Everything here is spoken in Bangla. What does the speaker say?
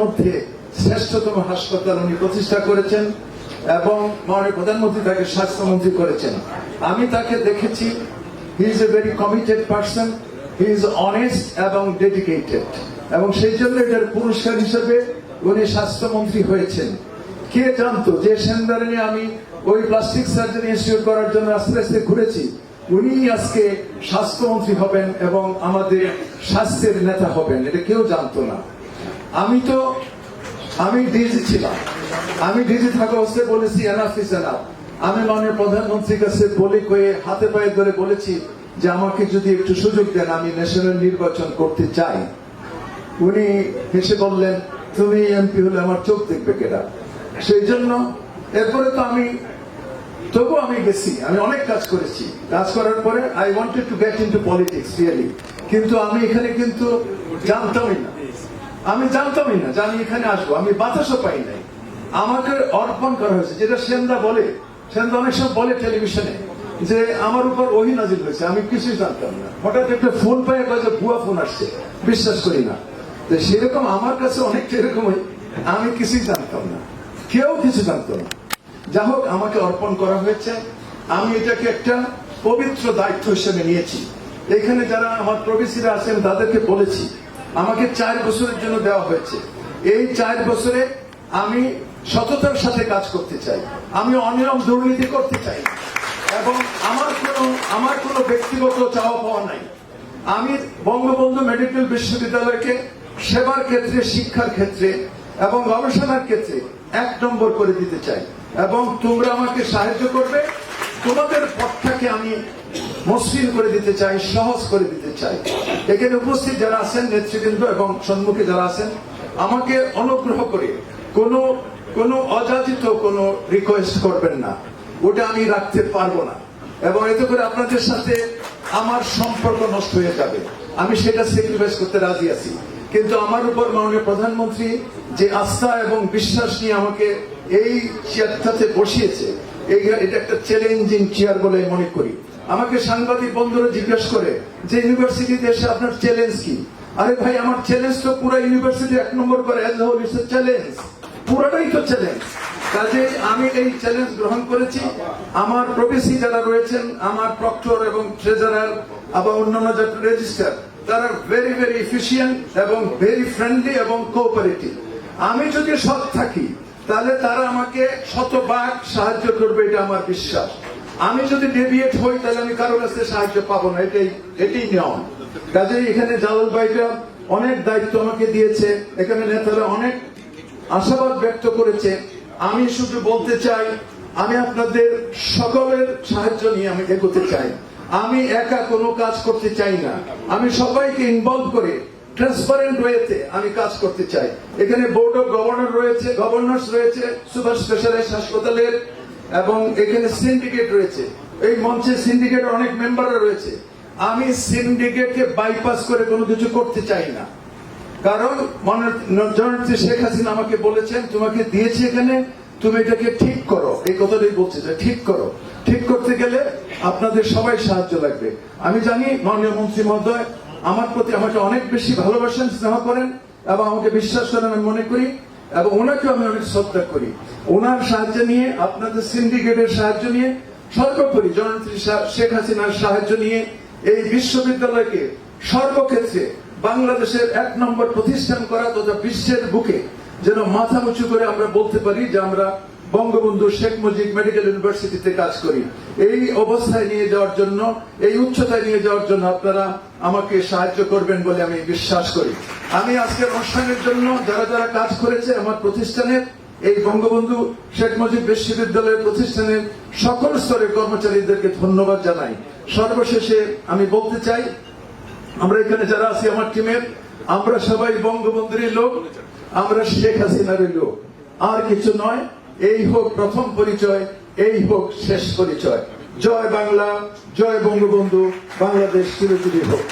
মধ্যে শ্রেষ্ঠতম হাসপাতাল উনি প্রতিষ্ঠা করেছেন এবং মাননীয় প্রধানমন্ত্রী তাকে স্বাস্থ্যমন্ত্রী করেছেন। আমি তাকে দেখেছি, he is a very committed person, he is honest এবং ডেডিকেটেড, এবং সেই জন্য এটার পুরস্কার হিসেবে উনি স্বাস্থ্যমন্ত্রী হয়েছেন। কে জানতো যে সেন্দারে নিয়ে আমি ওই প্লাস্টিক সার্জারি ইনস্টিটিউট করার জন্য আস্তে আস্তে ঘুরেছি, উনি আজকে স্বাস্থ্যমন্ত্রী হবেন এবং আমাদের স্বাস্থ্যের নেতা হবেন, এটা কেউ জানতো না। আমি ডিজি ছিলাম, আমি ডিজি থাকা অবস্থায় বলেছি এনাফ ইজ এনাফ। আমি মাননীয় প্রধানমন্ত্রীর কাছে বলে কয়ে হাতে পায়ে ধরে বলেছি যে আমাকে যদি একটু সুযোগ দেন, আমি ন্যাশনাল নির্বাচন করতে চাই। উনি হেসে বললেন, তুমি এমপি হলে আমার চোখ দেখবে কেডা। সেই জন্য এরপরে তো তবু আমি গেছি, আমি অনেক কাজ করেছি। কাজ করার পরে I wanted to get into politics really, কিন্তু আমি এখানে কিন্তু জানতামই না যে আমি এখানে আসবো। আমি বাতাসও পাই নাই, আমাকে অর্পণ করা হয়েছে। যেটা সেনদা অনেক সময় বলে টেলিভিশনে যে আমার উপর ওহী নাজিল হয়েছে, আমি কিছুই জানতাম না। হঠাৎ একটা ফোন পাই, যে ভুয়া ফোন আসছে, বিশ্বাস করি না। সেরকম আমার কাছে অনেকটা এরকমই, আমি কিছুই জানতাম না, কেউ কিছু জানতো না। যা হোক, আমাকে অর্পণ করা হয়েছে, আমি এটাকে একটা পবিত্র দায়িত্ব হিসেবে নিয়েছি। এখানে যারা আমার প্রবেশীরা আছেন তাদেরকে বলেছি, আমাকে 4 বছরের জন্য দেওয়া হয়েছে। এই 4 বছরে আমি সততার সাথে কাজ করতে চাই, আমি অনিয়ম দুর্নীতি করতে চাই, এবং আমার কোনো ব্যক্তিগত চাওয়া পাওয়া নাই। আমি বঙ্গবন্ধু মেডিকেল বিশ্ববিদ্যালয়কে সেবার ক্ষেত্রে, শিক্ষার ক্ষেত্রে এবং গবেষণার ক্ষেত্রে 1 নম্বর করে দিতে চাই, এবং তোমরা আমাকে সাহায্য করবে। তোমাদের পথটাকে আমি মসৃণ করে দিতে চাই, সহজ করে দিতে চাই। এখানে উপস্থিত যারা আছেন নেতৃবৃন্দ এবং সম্মুখে যারা আছেন, আমাকে অনুগ্রহ করে কোনো অযাচিত কোনো রিকোয়েস্ট করবেন না, ওটা আমি রাখতে পারবো না, এবং এতে করে আপনাদের সাথে আমার সম্পর্ক নষ্ট হয়ে যাবে। আমি সেটা স্যাক্রিফাইস করতে রাজি আছি, কিন্তু আমার উপর মাননীয় প্রধানমন্ত্রী যে আস্থা এবং বিশ্বাস নিয়ে আমাকে এই চেয়ারটাতে বসিয়েছে, এটা একটা চ্যালেঞ্জিং চেয়ার বলে মনে করি। আমাকে সাংবাদিক বন্ধুরা জিজ্ঞেস করে যে ইউনিভার্সিটিতে এসে আপনার চ্যালেঞ্জ কি? আরে ভাই, আমার চ্যালেঞ্জ তো পুরো ইউনিভার্সিটি 1 নম্বর করে, as whole it's a challenge, পুরোটাই তো চ্যালেঞ্জ। কাজে আমি এই চ্যালেঞ্জ গ্রহণ করেছি। আমার প্রবেশী যারা রয়েছেন, আমার প্রক্টর এবং ট্রেজারার এবং অন্যান্য যারা রেজিস্ট্রার, তারা ভেরি ভেরি এফিশিয়েন্ট এবং ভেরি ফ্রেন্ডলি এবং কোঅপারেটিভ। আমি যদি সৎ থাকি তাহলে তারা আমাকে শতভাগ সাহায্য করবে, এটা আমার বিশ্বাস। আমি যদি ডেভিয়েট হই তাহলে আমি কারোর কাছে সাহায্য পাবো না, এটাই নিয়ম। কাজে এখানে জালাল ভাইরা অনেক দায়িত্ব আমাকে দিয়েছে, এখানে নেতারা অনেক আশাবাদ ব্যক্ত করেছে। আমি শুধু বলতে চাই, আমি আপনাদের সকলের সাহায্য নিয়ে আমি এগোতে চাই। আমি একা কোনো কাজ করতে চাই না, আমি সবাইকে ইনভলভ করে ট্রান্সপারেন্ট ওয়েতে আমি কাজ করতে চাই। এখানে বোর্ড অফ গভর্নর্স রয়েছে সুপার স্পেশালাইজড হাসপাতালের, এবং এখানে সিন্ডিকেট রয়েছে। এই মঞ্চে সিন্ডিকেটের অনেক মেম্বাররা রয়েছে। আমি সিন্ডিকেটকে বাইপাস করে কোনো কিছু করতে চাই না, কারণ জননেত্রী শেখ হাসিনা আমাকে বলেছেন, তোমাকে দিয়েছি এখানে, তুমি এটাকে ঠিক করো। এই কথাটাই বলছে যে ঠিক করো। ঠিক করতে গেলে আপনাদের সবাই সাহায্য লাগবে। আমি জানি মাননীয় মন্ত্রী মহোদয় আমার প্রতি আমাকে অনেক বেশি ভালোবাসেন, স্নেহ করেন এবং আমাকে বিশ্বাস করেন, আমি মনে করি, এবং ওনাকেও আমি অনেক শ্রদ্ধা করি। ওনার সাহায্য নিয়ে, আপনাদের সিন্ডিকেটের সাহায্য নিয়ে, সর্বোপরি জননেত্রী শেখ হাসিনার সাহায্য নিয়ে এই বিশ্ববিদ্যালয়কে সর্বক্ষেত্রে বাংলাদেশের 1 নম্বর প্রতিষ্ঠান করা তথা বিশ্বের বুকে যেন মাথা উঁচু করে আমরা বলতে পারি যে আমরা বঙ্গবন্ধু শেখ মুজিব মেডিকেল ইউনিভার্সিটিতে কাজ করি। এই অবস্থায় নিয়ে যাওয়ার জন্য, এই উচ্চতায় নিয়ে যাওয়ার জন্য আপনারা আমাকে সাহায্য করবেন বলে আমি বিশ্বাস করি। আমি আজকের অনুষ্ঠানের জন্য যারা যারা কাজ করেছে আমার প্রতিষ্ঠানের, এই বঙ্গবন্ধু শেখ মুজিব বিশ্ববিদ্যালয়ের প্রতিষ্ঠানের সকল স্তরের কর্মচারীদেরকে ধন্যবাদ জানাই। সর্বশেষে আমি বলতে চাই, আমরা এখানে যারা আছি আমার টিমের, আমরা সবাই বঙ্গবন্ধুরই লোক, আমরা শেখ হাসিনারই লোক, আর কিছু নয়। এই হোক প্রথম পরিচয়, এই হোক শেষ পরিচয়। জয় বাংলা, জয় বঙ্গবন্ধু, বাংলাদেশ চিরচির হোক।